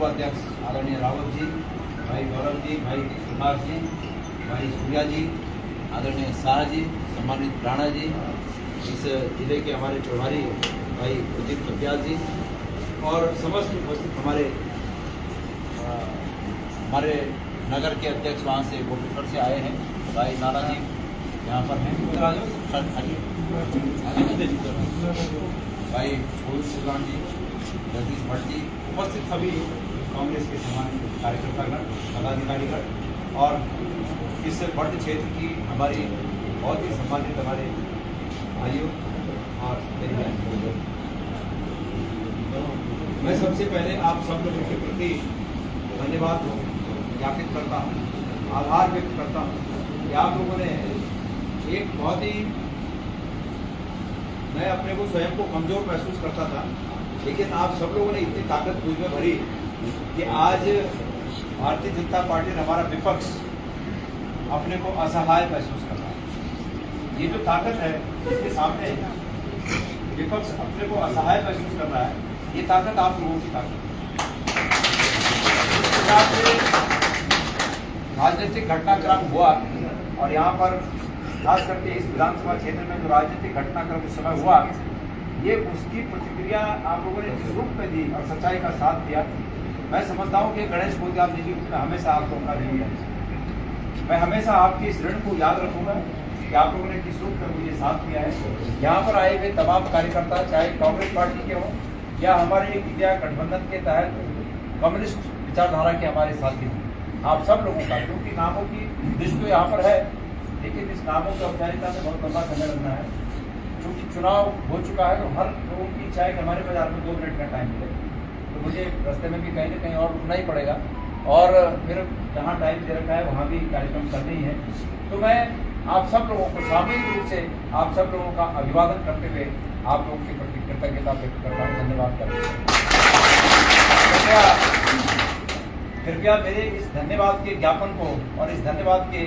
पूर्व अध्यक्ष आदरणीय रावत जी, भाई गौरव जी, भाई प्रकाश जी, भाई सूर्या जी, आदरणीय शाह जी, सम्मानित राणा जी, इस जिले के हमारे प्रभारी भाई उदित कपियाल जी और समस्त उपस्थित हमारे नगर के अध्यक्ष वहाँ से गोपेश्वर से आए हैं भाई नारा जी यहाँ पर हैं, भाई फूल सुल्तान जी, जगदीश भट्ट जी, उपस्थित सभी कांग्रेस के सम्मानित कार्यकर्तागण, पदाधिकारीगण और इस बड़ क्षेत्र की हमारी बहुत ही सम्मानित हमारे भाइयों और मेरी बहनों, मैं सबसे पहले आप सब लोगों के प्रति धन्यवाद ज्ञापित करता हूँ, आभार व्यक्त करता हूँ कि आप लोगों ने एक बहुत ही, मैं अपने को स्वयं को कमजोर महसूस करता था, लेकिन आप सब लोगों ने इतनी ताकत मुझ में भरी कि आज भारतीय जनता पार्टी ने, हमारा विपक्ष अपने को असहाय महसूस कर रहा है। ये जो ताकत है इसके सामने विपक्ष अपने को असहाय महसूस कर रहा है, ये ताकत आप लोगों की ताकत है। राजनीतिक घटनाक्रम हुआ और यहाँ पर खास करके इस विधानसभा क्षेत्र में जो राजनीतिक घटनाक्रम उस समय हुआ, ये उसकी प्रतिक्रिया आप लोगों ने जिस रूप में दी और सच्चाई का साथ दिया, मैं समझता हूँ कि गणेश गोदियाल जी में हमेशा आप लोगों का ऋणी है। मैं हमेशा आपकी इस ऋण को याद रखूंगा कि आप लोगों ने किस रूप में मुझे साथ दिया है। यहाँ पर आए हुए तमाम कार्यकर्ता, चाहे कांग्रेस पार्टी के हों या हमारे इंडिया गठबंधन के तहत कम्युनिस्ट विचारधारा के हमारे साथी हों, आप सब लोगों का, क्योंकि नामों की लिस्ट तो यहाँ पर है, लेकिन इस नामों की औपचारिकता में बहुत लंबा समय लगना है, क्योंकि चुनाव हो चुका है। तो हर लोगों की इच्छा है कि हमारे बाजार में 2 मिनट का टाइम मिले, तो मुझे रास्ते में भी कहीं ना कहीं और रुकना ही पड़ेगा और फिर जहाँ टाइम दे रखा है वहाँ भी कार्यक्रम करने ही है। तो मैं आप सब लोगों को सामूहिक रूप से आप सब लोगों का अभिवादन करते हुए आप लोगों के प्रति कृतज्ञता व्यक्त करता हूँ, धन्यवाद करता हूँ। कृपया मेरे इस धन्यवाद के ज्ञापन को और इस धन्यवाद के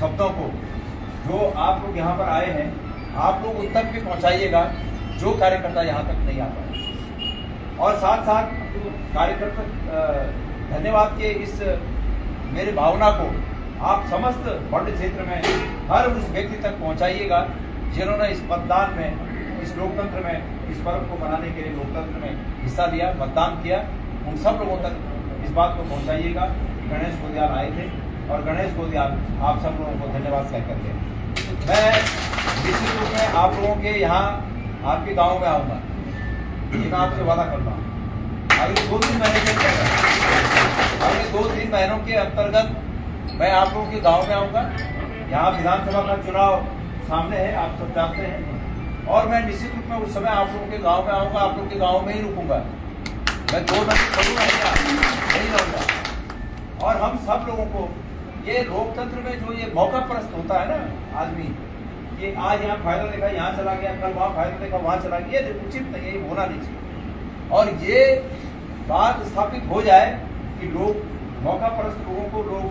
शब्दों को जो आप लोग यहाँ पर आए हैं, आप लोग उन तक भी पहुँचाइएगा जो कार्यकर्ता यहाँ तक नहीं आ पाए, और साथ साथ कार्यकर्ता धन्यवाद के इस मेरे भावना को आप समस्त बड़ क्षेत्र में हर उस व्यक्ति तक पहुँचाइएगा जिन्होंने इस मतदान में, इस लोकतंत्र में, इस पर्व को मनाने के लिए लोकतंत्र में हिस्सा लिया, मतदान किया। उन सब लोगों तक इस बात को पहुँचाइएगा कि गणेश गोदियाल आए थे और गणेश गोदियाल आप सब लोगों को धन्यवाद कह करके मैं निश्चित रूप में आप लोगों के यहाँ आपके गांव में आऊँगा, ये मैं आपसे वादा करता हूँ। अगले 2-3 महीने के अगले 2-3 महीनों के अंतर्गत मैं आप लोगों के गांव में आऊँगा। यहाँ विधानसभा का चुनाव सामने है, आप सब जानते हैं, और मैं निश्चित रूप में उस समय आप लोगों के गाँव में आऊँगा, आप लोगों के गाँव में ही रुकूंगा। मैं 2 मिनट छोड़ूंगा नहीं रहूँगा। और हम सब लोगों को ये लोकतंत्र में जो ये मौका परस्त होता है ना आदमी, ये आज यहाँ फायदा देखा यहाँ चला गया, कल वहाँ फायदा देखा वहाँ चला गया, ये उचित नहीं है, ये होना नहीं चाहिए। और ये बात स्थापित हो जाए कि लोग मौका परस्त लोगों को लोग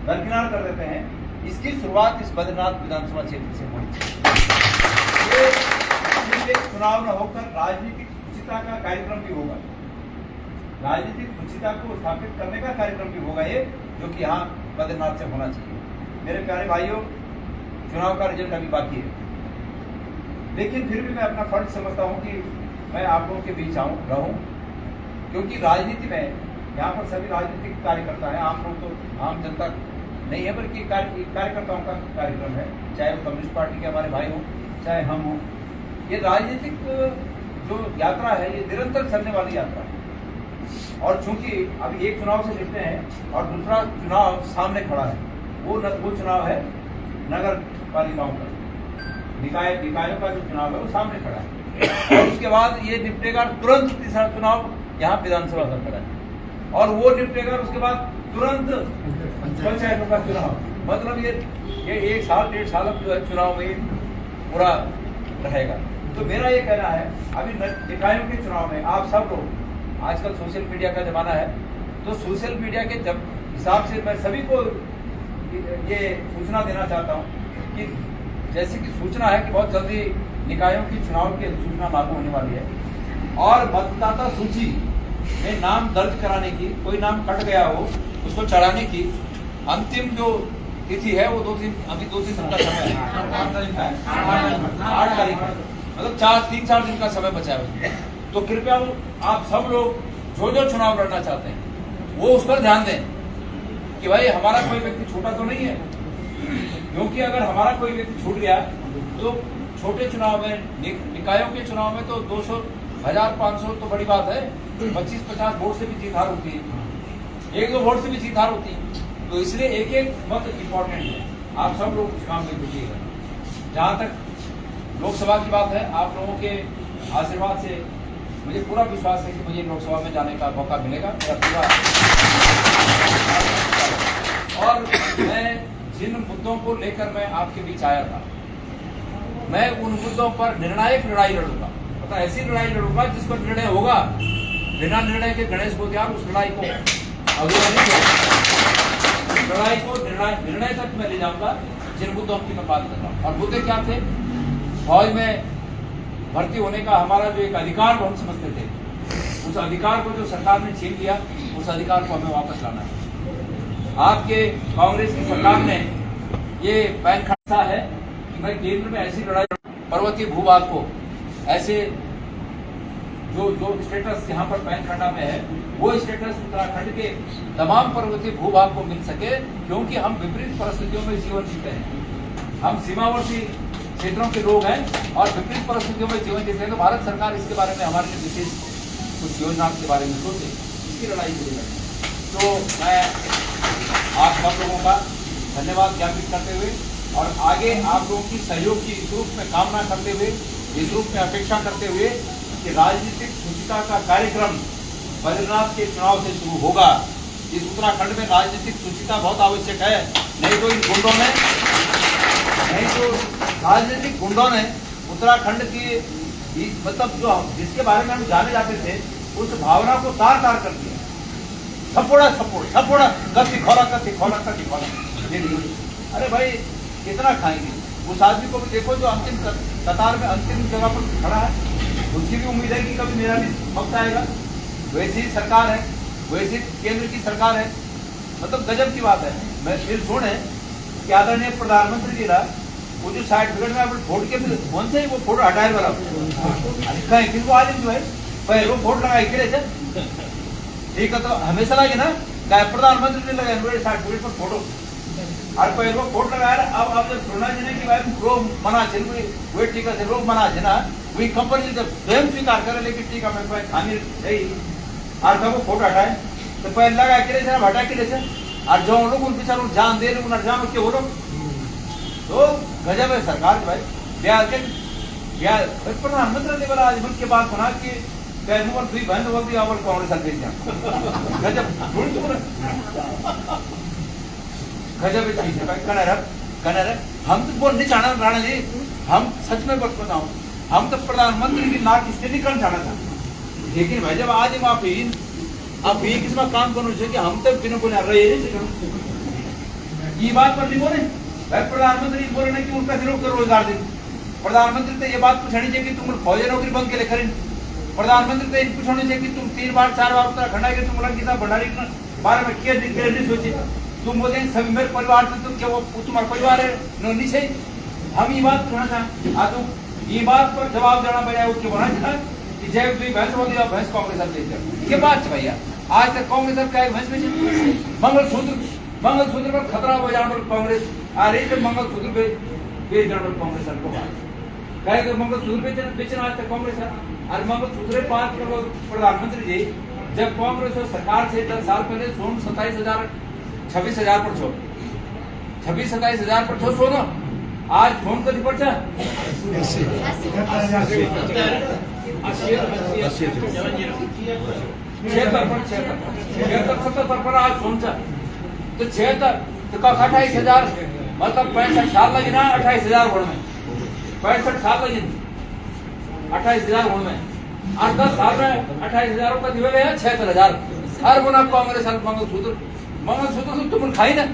दरकिनार कर देते हैं, इसकी शुरुआत इस बद्रीनाथ विधानसभा क्षेत्र से होनी चाहिए। ये चुनाव न होकर राजनीतिक सुचिता का कार्यक्रम भी होगा, राजनीतिक सुचिता को स्थापित करने का कार्यक्रम भी होगा ये, जो कि यहाँ बद्रीनाथ से होना चाहिए। मेरे प्यारे भाइयों, चुनाव का रिजल्ट अभी बाकी है, लेकिन फिर भी मैं अपना फर्ज समझता हूँ कि मैं आप लोगों के बीच रहूँ, क्योंकि राजनीति में यहाँ पर सभी राजनीतिक कार्यकर्ता हैं, आम लोग तो आम जनता नहीं है, बल्कि कार्यकर्ताओं का कार्यक्रम है, चाहे वो कम्युनिस्ट पार्टी के हमारे भाई हों, चाहे हम हों। ये राजनीतिक जो यात्रा है ये निरंतर चलने वाली यात्रा है, और चूंकि अभी एक चुनाव से निपटे हैं और दूसरा चुनाव सामने खड़ा है, वो चुनाव है नगर पालिकाओं का, निकायों का जो चुनाव है वो सामने खड़ा है, और उसके बाद ये निपटेगा तुरंत तीसरा चुनाव यहाँ विधानसभा का खड़ा है, और वो निपटेगा उसके बाद तुरंत पंचायतों का चुनाव। मतलब ये 1 साल 1.5 साल जो है चुनाव में पूरा रहेगा। तो मेरा ये कहना है, अभी निकायों के चुनाव में आप सब लोग, आजकल सोशल मीडिया का जमाना है, तो सोशल मीडिया के हिसाब से मैं सभी को ये सूचना देना चाहता हूँ कि जैसे कि सूचना है कि बहुत जल्दी निकायों की चुनाव की सूचना लागू होने वाली है, और मतदाता सूची में नाम दर्ज कराने की, कोई नाम कट गया हो उसको चढ़ाने की अंतिम जो तिथि है वो 2-3 दिन का समय है, 8 तारीख है, मतलब 3-4 दिन का समय बचा है उसमें। तो कृपया आप सब लोग जो चुनाव लड़ना चाहते हैं वो उस पर ध्यान दें कि भाई हमारा कोई व्यक्ति छोटा तो नहीं है, क्योंकि अगर हमारा कोई व्यक्ति छूट गया तो छोटे चुनाव में, निकायों के चुनाव में तो 200, 1000-500 तो बड़ी बात है, 25-50 वोट से भी जीत हार होती है, 1-2 वोट से भी जीत हार होती है। तो इसलिए एक मत इम्पोर्टेंट है, आप सब लोग उस काम में जुटिएगा। जहाँ तक लोकसभा की बात है, आप लोगों के आशीर्वाद से मुझे पूरा विश्वास है कि मुझे लोकसभा में जाने का मौका मिलेगा, मेरा पूरा। और मैं जिन मुद्दों को लेकर मैं आपके बीच आया था, मैं उन मुद्दों पर निर्णायक लड़ाई लड़ूंगा, पता ऐसी लड़ाई लड़ूंगा जिस पर निर्णय होगा। बिना निर्णय के गणेश गोतियाल उस लड़ाई को अधूरा नहीं छोड़ेगा। लड़ाई को निर्णय तक मैं ले जाऊंगा जिन मुद्दों की मैं बात कर रहा हूँ। और मुद्दे क्या थे? फौज में भर्ती होने का हमारा जो एक अधिकार हम समझते थे, उस अधिकार को जो सरकार ने छीन लिया, उस अधिकार को हमें वापस लाना है। आपके कांग्रेस की सरकार ने ये पैन खड़ा है कि मैं केंद्र में ऐसी लड़ाई, पर्वतीय भूभाग को ऐसे जो स्टेटस यहाँ पर पैन खंडा में है वो स्टेटस उत्तराखंड के तमाम पर्वतीय भूभाग को मिल सके, क्योंकि हम विपरीत परिस्थितियों में जीवन जीते हैं। हम सीमावर्ती क्षेत्रों के लोग हैं और विपरीत परिस्थितियों में जीवन जीते हैं। तो भारत सरकार इसके बारे में हमारे लिए विशेष कुछ योजना के बारे में सोचे, इसकी लड़ाई के लिए। तो मैं आप सब लोगों का धन्यवाद ज्ञापित करते हुए और आगे आप लोगों की सहयोग की इस रूप में कामना करते हुए, इस रूप में अपेक्षा करते हुए कि राजनीतिक शुचिता का कार्यक्रम बद्रीनाथ के चुनाव से शुरू होगा। इस उत्तराखंड में राजनीतिक शुचिता बहुत आवश्यक है, नहीं तो इन गुंडों ने, राजनीतिक गुंडों ने उत्तराखंड की मतलब जो जिसके बारे में हम जाने जाते थे उस भावना को तार तार कर दिया। सपोड़ा कति खोला। अरे भाई कितना खाएंगे? उस आदमी को भी देखो जो अंतिम कतार में अंतिम जगह पर खड़ा है, उसकी भी उम्मीद है कि कभी मेरा भी वक्त आएगा। वैसी ही सरकार है, वैसी केंद्र की सरकार है, मतलब गजब की बात है। मैं फिर सुने कि आदरणीय प्रधानमंत्री जी वो जो सर्टिफिकेट में अपने वोट के कौन से वो फोटो हटाए वाला कहीं किसको आदमी जो है पहले वो वोट लगाए के ठीक है, तो हमेशा लगे ना प्रधानमंत्री ने लगाए सर्टिफिकेट पर फोटो और पहले वो वोट लगाया। अब जब सुना जी ने कि भाई रोग मना छे वही टीका से रोग मना छे ना वही कंपनी जब स्वयं स्वीकार करे लेकिन टीका में कोई खामी नहीं और तब वो फोटो हटाए तो पहले लगा के हटा के और जो लोग उन बेचारों जान दे रहे जान के वो लोग तो गजब है सरकार भाई। प्रधानमंत्री ने बोला आज मुल्क के बात बना कि दुई बहन बोलती अवल कांग्रेस गजब गजब चीज है भाई। कनर हम तो बोल नहीं चाहना राणा जी, हम सच में बताऊं हम तो प्रधानमंत्री की नाक इससे नहीं करना चाहना था, लेकिन भाई जब आज आप ये किसमें काम करना चाहिए कि हम तो बिना बोले रहे ये बात पर नहीं बोले भाई। प्रधानमंत्री बोले ना कि उनका लोग को रोजगार दें। प्रधानमंत्री तो ये बात पूछनी चाहिए कि तुम फौजी नौकरी बंद के लिए करें। प्रधानमंत्री तो ये पूछनी चाहिए कि तुम 3 बार 4 बार उत्तराखंड आए तुम गीता भंडारी के बारे में क्या नहीं सोचे। तुम बोले सभी मेरे परिवार से तुम क्या वो तुम्हारा परिवार है नहीं चाहिए। हम ये बात पूछना था तुम ये बात पर जवाब देना भैया उसके बना था कि जय तुम भैंस बोलती भैंस कांग्रेस ये बात भैया। आज तक कांग्रेस का भैंस बेचे मंगलसूत्र पर खतरा हो जाने कांग्रेस आ रही है। मंगलसूत्र पे बेच जाने कांग्रेस को कहे मंगलसूत्र बेचना आज तक कांग्रेस है और मंगलसूत्र बात करो प्रधानमंत्री जी जब कांग्रेस और सरकार से 10 साल पहले सोन 26,000 पर छो 27,000 पर छो सोना आज फोन कभी पड़ता 76 पर आज फोन तो 76 तो 28,000 मतलब 65 साल लगे ना 28,000 वोट में 65 साल लगे 28,000 वोट में और 10 साल में 28,000 का दिवे गया 76,000 हर गुना कांग्रेस मंगलसूत्र तो तुम खाई ना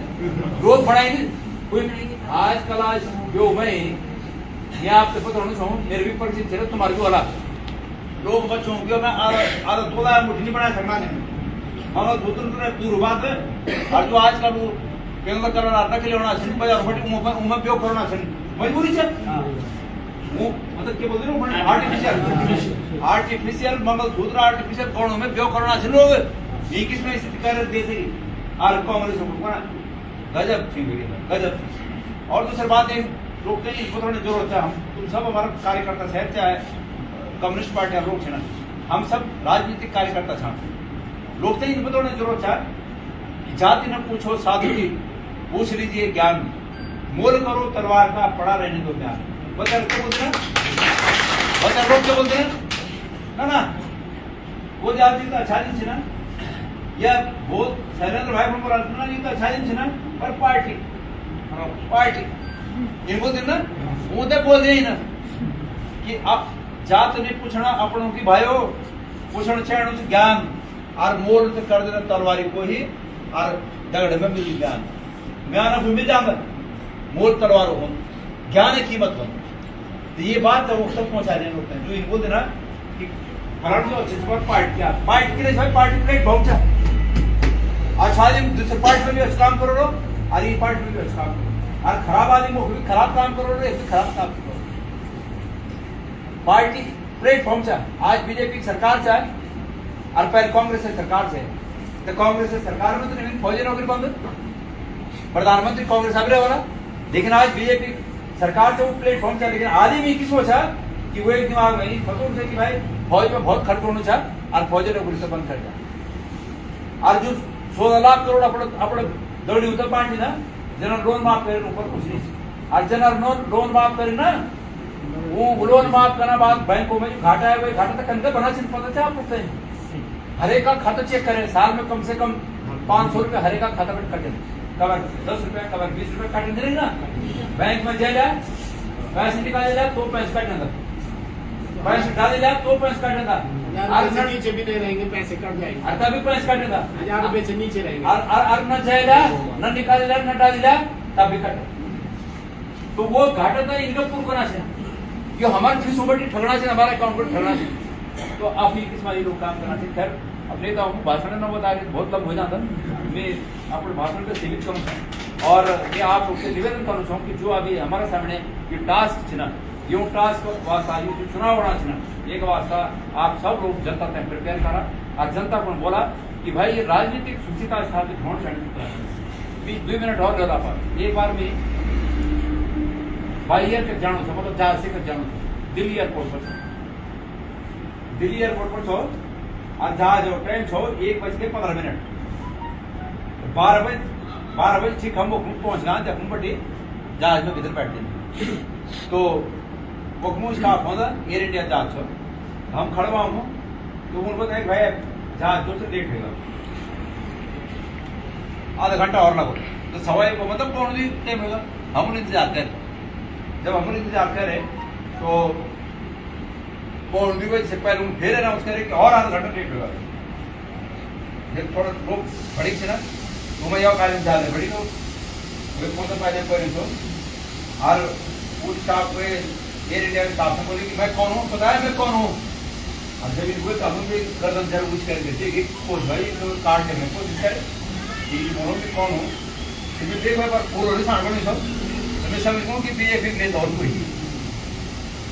रोज बढ़ाई नहीं कोई आजकल आज जो मैं यहाँ आपसे पता होना चाहूँ मेरे भी परिचित थे तुम्हारे भी वाला लोग बच्चों को मैं आधा तोला मुट्ठी नहीं बना सकना नहीं मगर दूसरे दूर बात है और जो आज का वो केंद्र करना नकली होना चाहिए बाजार बटी उम्र उपयोग करना चाहिए मजबूरी से वो मतलब क्या बोलते हैं आर्टिफिशियल मंगलसूत्र आर्टिफिशियल कौन में उपयोग करना चाहिए लोग ये किसमें स्थिति कर दे सके और कांग्रेस को गजब थी गजब और दूसरी बात है लोग कहीं इसको थोड़ी जरूरत है हम तुम सब हमारा कार्यकर्ता शहर चाहे कम्युनिस्ट पार्टी लोग ना हम सब राजनीतिक कार्यकर्ता था लोग तो इन बताने जरूरत है कि जाति न पूछो साधु की पूछ लीजिए ज्ञान मोल करो तलवार का पड़ा रहने दो ज्ञान बता क्या बोलते हैं बता लोग क्या बोलते हैं ना वो जाति तो अच्छा दिन ना या बहुत शैलेंद्र भाई को बोला ये तो अच्छा दिन ना पर पार्टी ये बोलते ना वो तो बोल दे ना कि आप जात नहीं पूछना अपनों की भाइयों पूछना चाहिए ज्ञान और मोल तो कर देना तलवारी को ही और दगड़ में मिली ज्ञान ज्ञान भूमि जान मोल तलवार हो ज्ञान की कीमत हो तो ये बात वो सब पहुंचाने होते हैं जो इन बोलते ना कि पार्टी क्या पार्टी के लिए पार्टी का एक पहुंचा अच्छा दूसरे पार्टी में भी अच्छा काम करो और ये पार्टी में भी अच्छा काम करो और खराब आदमी को भी खराब काम करो खराब काम करो पार्टी प्लेटफॉर्म से आज बीजेपी की सरकार से और पहले कांग्रेस की सरकार से तो कांग्रेस की सरकार में तो नहीं फौजी नौकरी बंद प्रधानमंत्री कांग्रेस अब वाला लेकिन आज बीजेपी सरकार से वो प्लेटफॉर्म से लेकिन आदमी की सोचा कि वो एक दिमाग में फतूर से कि भाई फौज में बहुत खर्च होना चाहिए और फौजी नौकरी से बंद कर जाए और जो 16 लाख करोड़ अपने दौड़ी उतर पार्टी ना जना लोन माफ करे ऊपर कुछ नहीं और जना लोन माफ करे ना वो लोन माफ करना बाद बैंकों में जो घाटा है वही घाटा तक अंदर बना चाहिए पता है आपको हर एक का खाता चेक करें साल में कम से कम 500 रुपए हर एक का खाता में कटे कबर 10 रुपए कबर 20 रुपए काटे नहीं ना बैंक में जाए पैसे निकाले जाए तो पैसे काटने पैसे डाले जाए तो पैसे काटने था नीचे भी नहीं रहेंगे पैसे कट जाएंगे तभी पैसे काटने था 1000 रुपए से नीचे रहेंगे और न जाएगा न निकाले जाए न डाले जाए तब भी कटे तो वो घाटा था इनका पूर्ण करना चाहिए जो हमारे फीस उबटी ठगना चाहिए हमारे अकाउंट पर ठगना चाहिए तो आप ही किस लोग काम करना चाहिए खैर अब नेता भाषण न बता रहे बहुत लंब हो जाता मैं अपने भाषण को सीमित करूँ और मैं आप लोग से निवेदन करना चाहूँ कि जो अभी हमारे सामने ये टास्क छे ना यूँ टास्क वास्ता ये जो चुनाव होना छे ना एक वास्ता आप सब लोग जनता ने प्रिपेयर करा और जनता को बोला कि भाई ये राजनीतिक सुचिता स्थापित होना चाहिए 2 मिनट और ज्यादा पर एक बार में बाहर तक जाना था मतलब जहाज से जाना था दिल्ली एयरपोर्ट पर छो और जहाज ट्रेन छो 1:15 12 बजे ठीक हम पहुंचना जब हम बटे जहाज में किधर बैठते तो वो स्टाफ होता एयर इंडिया जहाज छो हम खड़े हुआ हूँ तो उनको बताया भाई जहाज जो से लेट होगा आधा घंटा और लगो तो सवाई को मतलब कौन सी टाइम होगा हम इंतजार करें जब हम इंतजार करें तो पौन से पहले फिर अनाउंस करें कि और आधा घंटा लेट होगा जब थोड़ा लोग बड़ी से ना तो मैं यह कार्य जा रहे बड़ी तो वे कौन पहले करें तो और उस स्टाफ पे एयर इंडिया के स्टाफ ने बोले कि मैं कौन हूँ पता है मैं कौन हूँ और जब इनको हम भी गर्दन जरूर कुछ कर देते कि खोज भाई कार्ड लेने को कोशिश बोलो कि कौन हूँ क्योंकि देखो एक बार पूरा नहीं सांभ नहीं सब मैं समझता हूँ कि बीजेपी के और कोई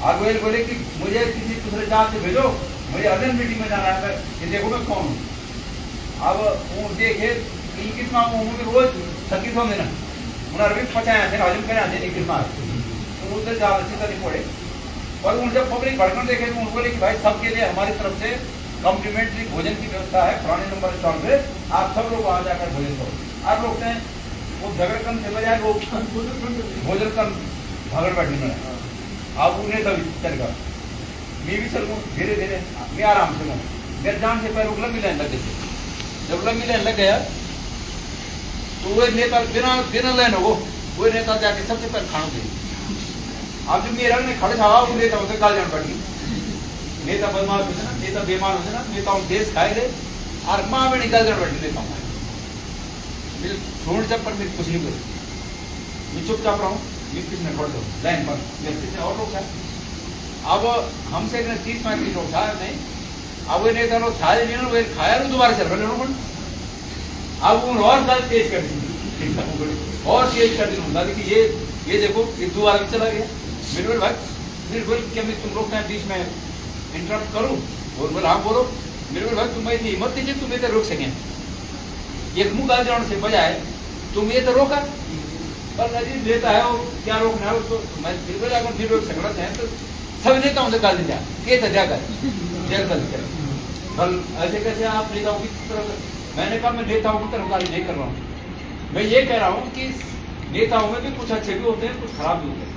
और वो बोले कि मुझे किसी दूसरे जात से भेजो मुझे अर्जेंट मीटिंग में जाना है कि देखो मैं कौन हूँ अब वो देखे किस मांगू मुझे रोज 36 देना उन्होंने भी पचाया थे हजम करे आते नहीं किस तो उधर ज़्यादा चिंता नहीं पड़े और उन जब पब्लिक भड़कन देखे तो उनको बोले कि भाई सबके लिए हमारी तरफ से कॉम्प्लीमेंट्री भोजन की व्यवस्था है पुराने नंबर स्टॉल पे आप सब लोग वहाँ जाकर भोजन करो आप लोग वो झगड़ कम से बजाय लोग भोजन कम भगड़ बैठने में आप उन्हें तभी चलेगा मैं भी चलूँ धीरे धीरे मैं आराम से हूँ मेरे जान से पहले लंबी लाइन लग गई जब लंबी लाइन लग गया तो वो नेता बिना लाइन हो वो नेता जाके सबसे पहले खाना चाहिए आप जो मेरा ने खड़े था वो नेता होते काल जान पड़ी नेता बदमाश होते ना नेता बेमान होते ना नेता देश खाए गए और माँ में निकल कर बैठी लेता हूँ छोड़ जब पर मेरी कुछ नहीं करी मैं चुपचाप रहा हूँ मैं किसने छोड़ दो लाइन पर मेरे कितने और लोग हैं अब हमसे 30-35 लोग था नहीं, अब वो नेता लोग था नहीं, वो खाया दोबारा चल रहे लोग, अब उन और गल तेज कर दी और तेज कर दी उनका कि ये देखो ये दोबारा भी चला गया। मेरे बोले भाई फिर बोल क्या मैं तुम लोग मैं बीच में इंटरप्ट करूं, और बोले हाँ बोलो। मेरे बोले भाई तुम इतनी हिम्मत दीजिए, तुम ये तो रोक सकें, एक मुंह गाल जाने से बजाय तुम ये तो रोका, पर नजीब लेता है और क्या रोकना है उसको। मैं फिर बोला अगर फिर रोक सकना चाहें तो सब नेताओं से गाल दिया ये तो जाकर जेल कर दिया, कल ऐसे कैसे आप नेताओं की तरफ। मैंने कहा मैं नेताओं की तरफ गाली नहीं कर रहा हूँ, मैं ये कह रहा हूँ कि नेताओं में भी कुछ अच्छे भी होते हैं, कुछ खराब भी होते हैं।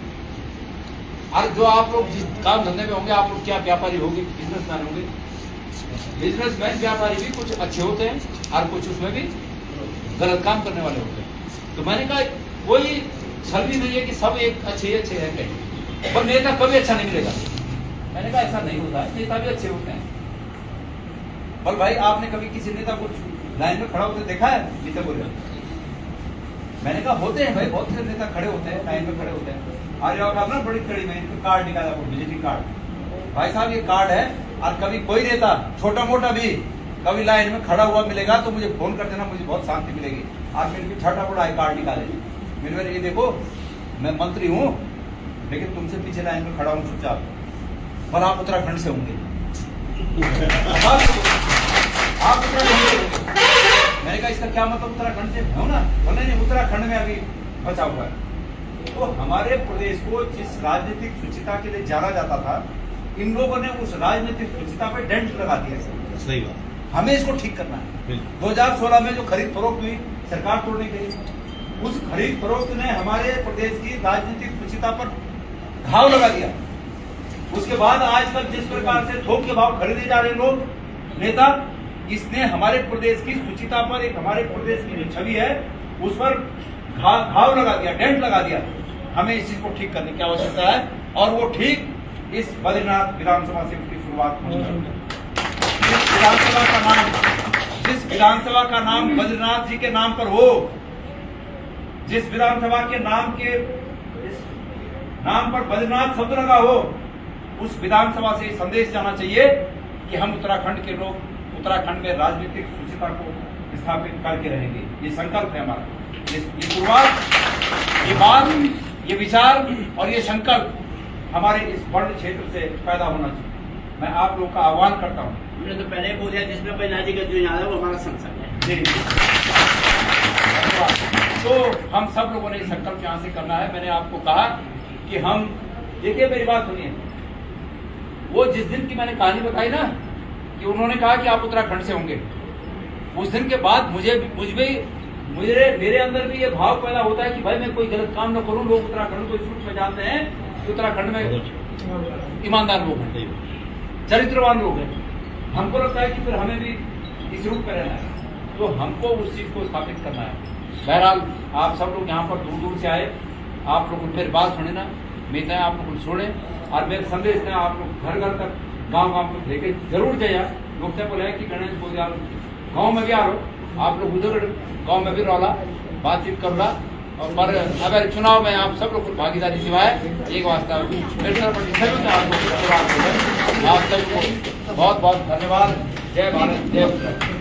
और जो आप लोग जिस काम धंधे में होंगे, आप लोग क्या व्यापारी होंगे, बिजनेसमैन होंगे, बिजनेसमैन व्यापारी भी कुछ अच्छे होते हैं और कुछ उसमें भी गलत काम करने वाले होते हैं। तो मैंने कहा कोई छल भी नहीं है कि सब एक अच्छे हैं कहीं, पर नेता कभी अच्छा नहीं मिलेगा। मैंने कहा ऐसा नहीं होता है, नेता भी अच्छे होते हैं। और भाई आपने कभी किसी नेता को लाइन में खड़ा होते देखा है? नेता बोले, मैंने कहा होते हैं भाई, बहुत से नेता खड़े होते हैं, लाइन में खड़े होते हैं। आज आप ना बड़ी खड़ी में इनका कार्ड निकाला, विजिटिंग कार्ड, भाई साहब ये कार्ड है, और कभी कोई नेता छोटा मोटा भी कभी लाइन में खड़ा हुआ मिलेगा तो मुझे फोन कर देना, मुझे बहुत शांति मिलेगी। आज फिर भी छठा बड़ा आई कार्ड निकाले, मेरे ये देखो मैं मंत्री हूँ लेकिन तुमसे पीछे लाइन में खड़ा हूँ चुपचाप, पर आप उत्तराखंड से होंगे आप उत्तराखंड से होंगे। मैंने कहा इसका क्या मतलब उत्तराखंड से हो ना, बोले नहीं उत्तराखंड में अभी बचा हुआ है। तो हमारे प्रदेश को जिस राजनीतिक सुचिता के लिए जाना जाता था, इन लोगों ने उस राजनीतिक सुचिता पे डेंट लगा दिया। सही बात, हमें इसको ठीक करना है। 2016 में जो खरीद फरोख्त हुई सरकार तोड़ने के लिए, उस खरीद फरोख्त ने हमारे प्रदेश की राजनीतिक सुचिता पर घाव लगा दिया। उसके बाद आजकल जिस प्रकार से थोक के भाव खरीदे जा रहे लोग नेता, इसने हमारे प्रदेश की सुचिता पर, एक हमारे प्रदेश की जो छवि है उस पर घाव लगा दिया, डेंट लगा दिया। हमें इस चीज को ठीक करने की आवश्यकता है, और वो ठीक इस बद्रीनाथ विधानसभा से उसकी शुरुआत होनी चाहिए। जिस विधानसभा का नाम बद्रीनाथ जी के नाम पर हो, जिस विधानसभा के नाम पर बद्रीनाथ शब्द लगा हो, उस विधानसभा से संदेश जाना चाहिए कि हम उत्तराखंड के लोग उत्तराखंड में राजनीतिक सुचिता को स्थापित करके रहेंगे। ये संकल्प है हमारा, ये शुरुआत, ये बात, ये विचार और ये संकल्प हमारे इस वर्ण क्षेत्र से पैदा होना चाहिए। मैं आप लोगों का आह्वान करता हूँ। हमने तो पहले बोल दिया जिसमें बनाजी का जो याद है वो हमारा संसद है। जी, तो हम सब लोगों ने संकल्प यहाँ से करना है। मैंने आपको कहा कि हम, देखिए मेरी बात सुनिए, वो जिस दिन की मैंने कहानी बताई ना कि उन्होंने कहा कि आप उत्तराखंड से होंगे, उस दिन के बाद मेरे अंदर भी ये भाव पैदा होता है कि भाई मैं कोई गलत काम न करूं। लोग उत्तराखंड को इस रूप में जानते हैं कि उत्तराखंड में ईमानदार लोग हैं, चरित्रवान लोग हैं। हमको लगता है कि फिर हमें भी इस रूप में रहना है, तो हमको उस चीज को स्थापित करना है। बहरहाल आप सब लोग यहाँ पर दूर दूर से आए, आप लोग मेरी बात सुने ना, मैं चाहे आप लोग सुने, और मेरे संदेश ने आप लोग घर घर तक, गांव गांव तक लेके जरूर जाइए। लोग से बोले कि गणेश बोल गाँव में भी आ रहो, आप लोग उधर गाँव में भी रौला बातचीत करोला, और पर अगर चुनाव में आप सब लोग भागीदारी सिवाय एक वास्ता आप सबको बहुत बहुत धन्यवाद। जय भारत, जय उत्तराखंड।